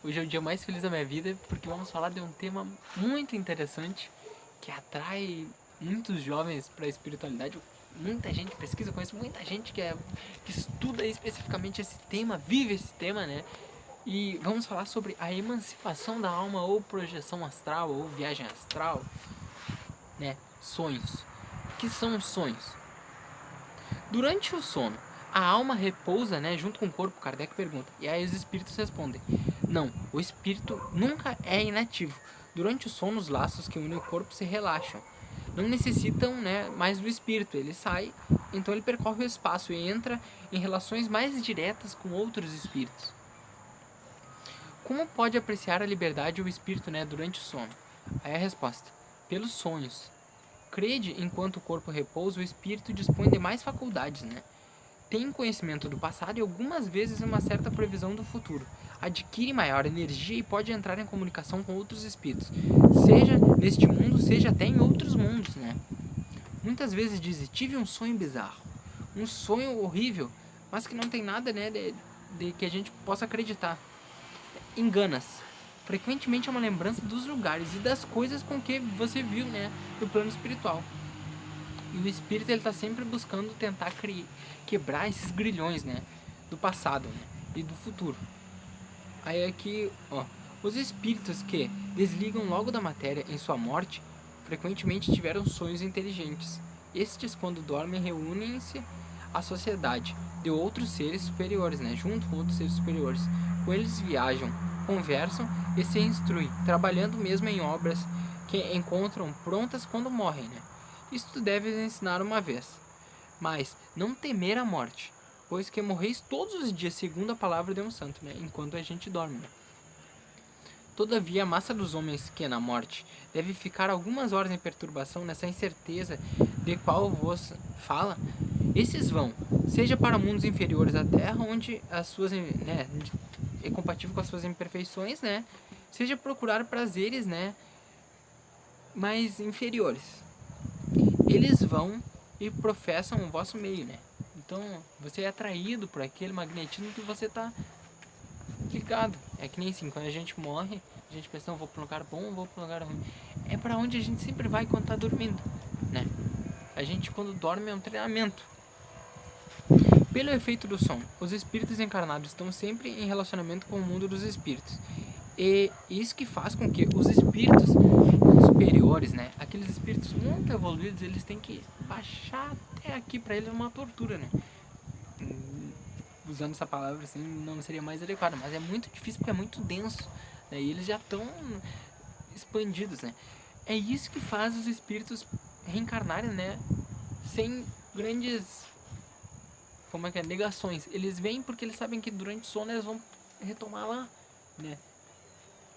Hoje é o dia mais feliz da minha vida porque vamos falar de um tema muito interessante que atrai muitos jovens para a espiritualidade. Muita gente pesquisa, conheço muita gente que estuda especificamente esse tema, vive esse tema, né? E vamos falar sobre a emancipação da alma ou projeção astral ou viagem astral, né? Sonhos. O que são os sonhos? Durante o sono, a alma repousa, né, junto com o corpo, Kardec pergunta. E aí os espíritos respondem: não, o espírito nunca é inativo. Durante o sono, os laços que unem o corpo se relaxam. Não necessitam, né, mais do espírito. Ele sai, então ele percorre o espaço e entra em relações mais diretas com outros espíritos. Como pode apreciar a liberdade o espírito, né, durante o sono? Aí a resposta: pelos sonhos. Crede enquanto o corpo repousa, o espírito dispõe de mais faculdades, né? Tem conhecimento do passado e algumas vezes uma certa previsão do futuro. Adquire maior energia e pode entrar em comunicação com outros espíritos, seja neste mundo, seja até em outros mundos, né? Muitas vezes dizem: tive um sonho bizarro, um sonho horrível, mas que não tem nada, né, de que a gente possa acreditar. Engana-se. Frequentemente é uma lembrança dos lugares e das coisas com que você viu, né, no plano espiritual. E o espírito ele tá sempre buscando tentar quebrar esses grilhões, né, do passado, né, e do futuro. Aí aqui, ó, os espíritos que desligam logo da matéria em sua morte, frequentemente tiveram sonhos inteligentes. Estes, quando dormem, reúnem-se à sociedade de outros seres superiores, né, junto com outros seres superiores. Com eles viajam, conversam e se instruem, trabalhando mesmo em obras que encontram prontas quando morrem, né. Isto deve ensinar uma vez, mas não temer a morte, pois que morreis todos os dias, segundo a palavra de um santo, né, enquanto a gente dorme. Né? Todavia, a massa dos homens que, na morte, deve ficar algumas horas em perturbação nessa incerteza de qual vos fala, esses vão, seja para mundos inferiores à Terra, onde as suas, né, é compatível com as suas imperfeições, né, seja procurar prazeres, né, mais inferiores. Eles vão e professam o vosso meio, né? Então, você é atraído por aquele magnetismo que você tá ligado. É que nem assim, quando a gente morre, a gente pensa: não, vou pra um lugar bom, vou pra um lugar ruim. É pra onde a gente sempre vai quando tá dormindo, né? A gente, quando dorme, é um treinamento. Pelo efeito do som, os espíritos encarnados estão sempre em relacionamento com o mundo dos espíritos. E isso que faz com que os espíritos superiores, né, aqueles espíritos muito evoluídos, eles têm que baixar até aqui, para eles é uma tortura, né? Usando essa palavra assim não seria mais adequada, mas é muito difícil porque é muito denso, né? E eles já estão expandidos, né? É isso que faz os espíritos reencarnarem, né, sem grandes, como é que é, negações. Eles vêm porque eles sabem que durante o sono eles vão retomar lá, né?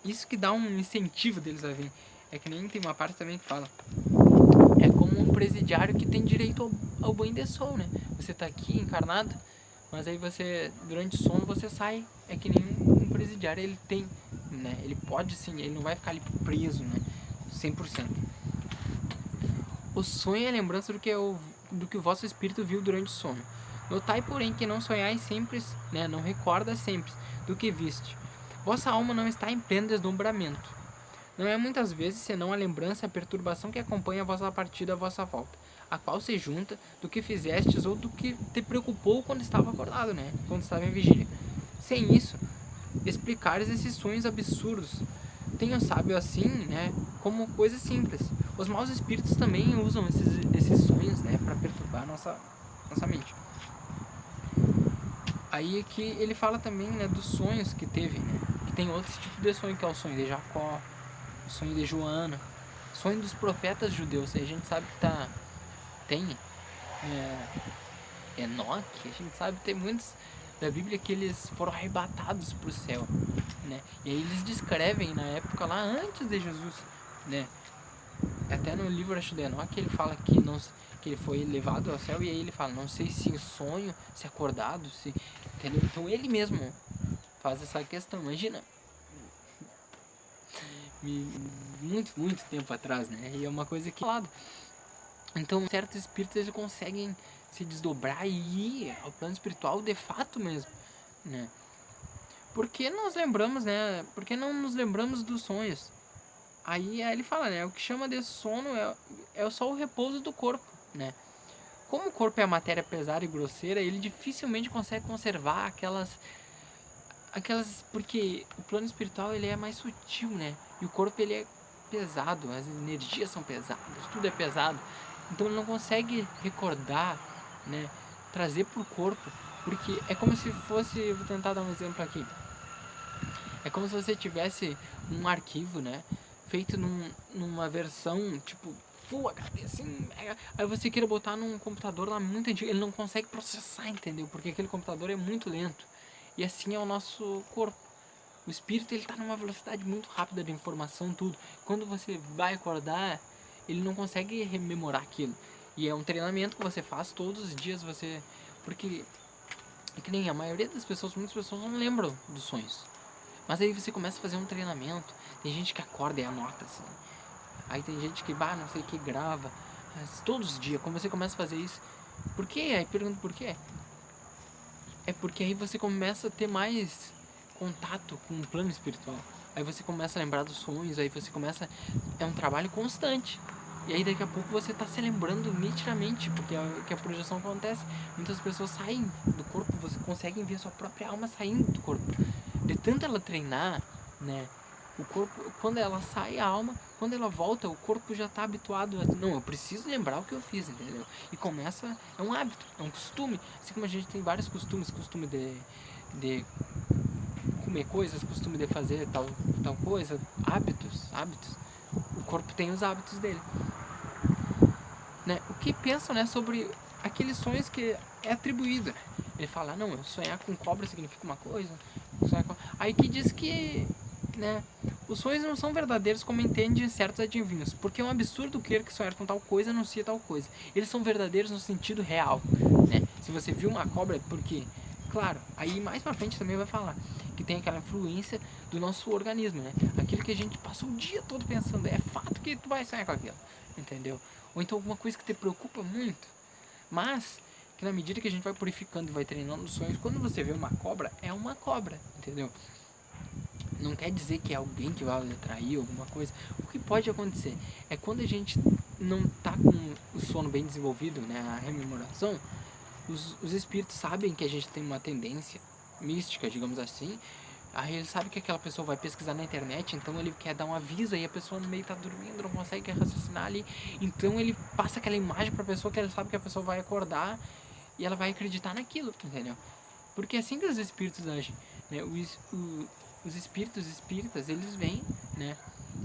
Isso que dá um incentivo deles a vir. É que nem tem uma parte também que fala: é como um presidiário que tem direito ao banho de sol, né? Você tá aqui encarnado, mas aí você, durante o sono, você sai. É que nem um presidiário, ele tem, né? Ele pode sim, ele não vai ficar ali preso, né? 100%. O sonho é a lembrança do que o vosso espírito viu durante o sono. Notai, porém, que não sonhais sempre, né? Não recorda sempre do que viste. Vossa alma não está em pleno deslumbramento. Não é muitas vezes senão a lembrança e a perturbação que acompanha a vossa partida à vossa volta, a qual se junta do que fizestes ou do que te preocupou quando estava acordado, né? Quando estava em vigília. Sem isso, explicares esses sonhos absurdos. Tenho sábio assim, né? Como coisa simples. Os maus espíritos também usam esses sonhos, né? Para perturbar a nossa mente. Aí aqui ele fala também, né? Dos sonhos que teve, né? Que tem outros tipos de sonho, que é o sonho de Jacó, o sonho de Joana, sonho dos profetas judeus. A gente sabe que tem Enoque, a gente sabe que tem muitos da Bíblia que eles foram arrebatados para o céu, né? E aí eles descrevem na época lá antes de Jesus, né? Até no livro, acho, de Enoque, ele fala que não, que ele foi levado ao céu, e aí ele fala: não sei se sonho, se acordado, se, entendeu? Então ele mesmo faz essa questão. Imagina, muito tempo atrás, né? E é uma coisa que lado. Então certos espíritos eles conseguem se desdobrar e ir ao plano espiritual de fato mesmo, né? por que nos lembramos, né? Por que não nos lembramos dos sonhos? Aí ele fala, né? O que chama de sono é só o repouso do corpo, né? Como o corpo é a matéria pesada e grosseira, ele dificilmente consegue conservar aquelas, porque o plano espiritual ele é mais sutil, né? E o corpo ele é pesado, as energias são pesadas, tudo é pesado. Então ele não consegue recordar, né? Trazer pro corpo, porque é como se fosse, vou tentar dar um exemplo aqui. É como se você tivesse um arquivo, né? Feito numa versão tipo Full HD, assim, mega. Aí você queira botar num computador lá muito antigo, ele não consegue processar, entendeu? Porque aquele computador é muito lento. E assim é o nosso corpo. O espírito ele tá numa velocidade muito rápida de informação, tudo. Quando você vai acordar, ele não consegue rememorar aquilo. E é um treinamento que você faz todos os dias, você. Porque é que nem a maioria das pessoas, muitas pessoas não lembram dos sonhos. Mas aí você começa a fazer um treinamento. Tem gente que acorda e anota assim. Aí tem gente que, não sei o que, grava. Mas todos os dias, quando você começa a fazer isso. Por quê? Aí pergunta por quê? É porque aí você começa a ter mais contato com o plano espiritual. Aí você começa a lembrar dos sonhos, aí você começa... É um trabalho constante. E aí daqui a pouco você tá se lembrando nitidamente, porque é que a projeção acontece. Muitas pessoas saem do corpo, você consegue ver a sua própria alma saindo do corpo. De tanto ela treinar, né? O corpo, quando ela sai, a alma, quando ela volta, o corpo já tá habituado a... Não, eu preciso lembrar o que eu fiz, entendeu? E começa... É um hábito, é um costume. Assim como a gente tem vários costumes, costume de comer coisas, costume de fazer tal coisa, hábitos. O corpo tem os hábitos dele. Né? O que pensam, né, sobre aqueles sonhos que é atribuído. Ele fala, não, sonhar com cobra significa uma coisa. Aí que diz que, né, os sonhos não são verdadeiros como entendem certos adivinhos, porque é um absurdo crer que sonhar com tal coisa anuncia tal coisa. Eles são verdadeiros no sentido real, né? Se você viu uma cobra, porque, claro, aí mais pra frente também vai falar que tem aquela influência do nosso organismo, né? Aquilo que a gente passa o dia todo pensando, é fato que tu vai sonhar com aquilo, entendeu? Ou então alguma coisa que te preocupa muito, mas que na medida que a gente vai purificando e vai treinando os sonhos, quando você vê uma cobra, é uma cobra, entendeu? Não quer dizer que é alguém que vai lhe atrair alguma coisa. O que pode acontecer é quando a gente não tá com o sono bem desenvolvido, né, a rememoração, os espíritos sabem que a gente tem uma tendência mística, digamos assim. Aí ele sabe que aquela pessoa vai pesquisar na internet, então ele quer dar um aviso, aí a pessoa no meio tá dormindo, não consegue raciocinar ali. Então ele passa aquela imagem pra pessoa que ele sabe que a pessoa vai acordar e ela vai acreditar naquilo, entendeu? Porque é assim que os espíritos agem, né? Os espíritos espíritas, eles vêm, né?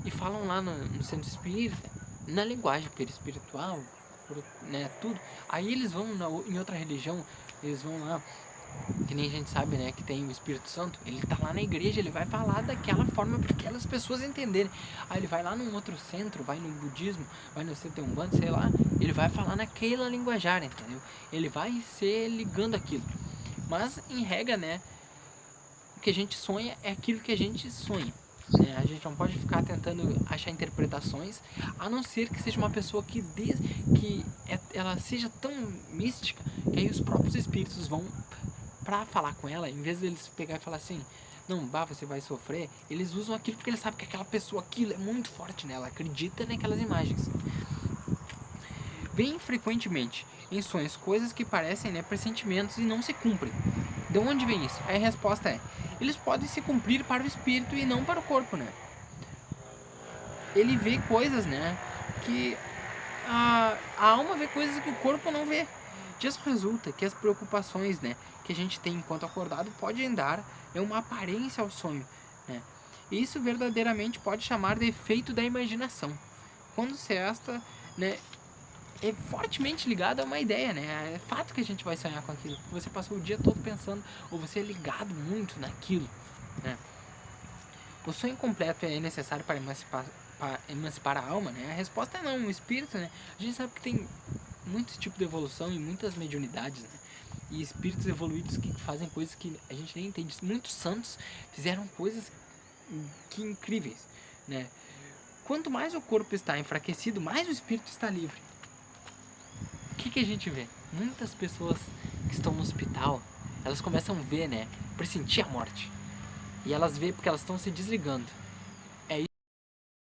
E falam lá no centro espírita, na linguagem perispiritual, né? Tudo. Aí eles vão em outra religião, eles vão lá, que nem a gente sabe, né, que tem o Espírito Santo, ele tá lá na igreja, ele vai falar daquela forma para aquelas pessoas entenderem. Aí ele vai lá num outro centro, vai no budismo, vai no centro umbanda, sei lá, ele vai falar naquela linguajar, entendeu? Ele vai ser ligando aquilo. Mas em regra, né, o que a gente sonha é aquilo que a gente sonha. Né? A gente não pode ficar tentando achar interpretações, a não ser que seja uma pessoa ela seja tão mística que aí os próprios espíritos vão pra falar com ela, em vez deles pegar e falar assim, não, você vai sofrer, eles usam aquilo porque eles sabem que aquela pessoa, aquilo é muito forte nela, acredita naquelas imagens. Bem frequentemente, em sonhos, coisas que parecem, né, pressentimentos e não se cumprem. De onde vem isso? Aí a resposta é, eles podem se cumprir para o espírito e não para o corpo, né? Ele vê coisas, né, que a alma vê coisas que o corpo não vê. Disso resulta que as preocupações, né, que a gente tem enquanto acordado podem dar uma aparência ao sonho, né? Isso verdadeiramente pode chamar de efeito da imaginação. Quando se esta, né, é fortemente ligada a uma ideia, né? É fato que a gente vai sonhar com aquilo. Você passou o dia todo pensando, ou você é ligado muito naquilo, né? O sonho completo é necessário para emancipar a alma, né? A resposta é não, o espírito, né? A gente sabe que tem muitos tipos de evolução e muitas mediunidades, né? E espíritos evoluídos que fazem coisas que a gente nem entende. Muitos santos fizeram coisas que incríveis, né? Quanto mais o corpo está enfraquecido, mais o espírito está livre. O que a gente vê? Muitas pessoas que estão no hospital, elas começam a ver, né? Pressentir a morte. E elas veem porque elas estão se desligando.